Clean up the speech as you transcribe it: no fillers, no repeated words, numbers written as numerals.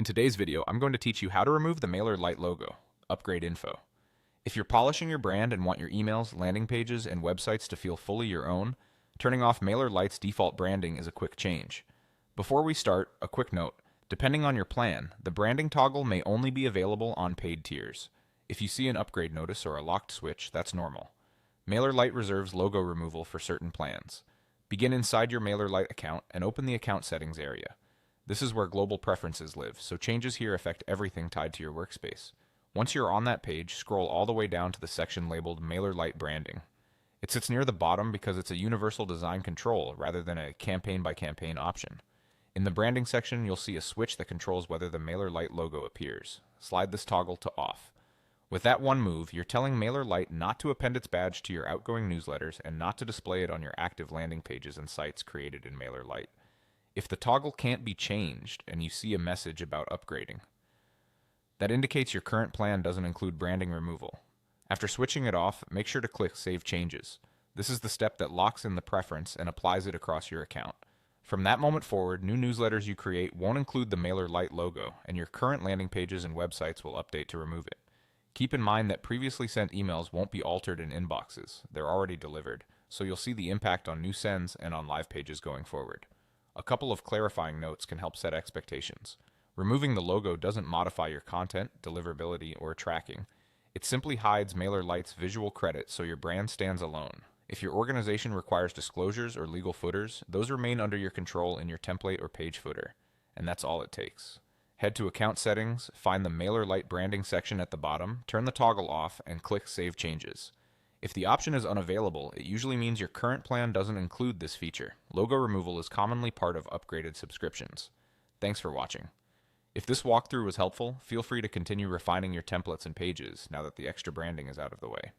In today's video, I'm going to teach you how to remove the MailerLite logo, upgrade info. If you're polishing your brand and want your emails, landing pages, and websites to feel fully your own, turning off MailerLite's default branding is a quick change. Before we start, a quick note. Depending on your plan, the branding toggle may only be available on paid tiers. If you see an upgrade notice or a locked switch, that's normal. MailerLite reserves logo removal for certain plans. Begin inside your MailerLite account and open the account settings area. This is where global preferences live, so changes here affect everything tied to your workspace. Once you're on that page, scroll all the way down to the section labeled MailerLite Branding. It sits near the bottom because it's a universal design control rather than a campaign-by-campaign option. In the branding section, you'll see a switch that controls whether the MailerLite logo appears. Slide this toggle to off. With that one move, you're telling MailerLite not to append its badge to your outgoing newsletters and not to display it on your active landing pages and sites created in MailerLite. If the toggle can't be changed and you see a message about upgrading, that indicates your current plan doesn't include branding removal. After switching it off, make sure to click Save Changes. This is the step that locks in the preference and applies it across your account. From that moment forward, new newsletters you create won't include the MailerLite logo, and your current landing pages and websites will update to remove it. Keep in mind that previously sent emails won't be altered in inboxes. They're already delivered, so you'll see the impact on new sends and on live pages going forward. A couple of clarifying notes can help set expectations. Removing the logo doesn't modify your content, deliverability, or tracking. It simply hides MailerLite's visual credit so your brand stands alone. If your organization requires disclosures or legal footers, those remain under your control in your template or page footer. And that's all it takes. Head to Account Settings, find the MailerLite Branding section at the bottom, turn the toggle off, and click Save Changes. If the option is unavailable, it usually means your current plan doesn't include this feature. Logo removal is commonly part of upgraded subscriptions. Thanks for watching. If this walkthrough was helpful, feel free to continue refining your templates and pages now that the extra branding is out of the way.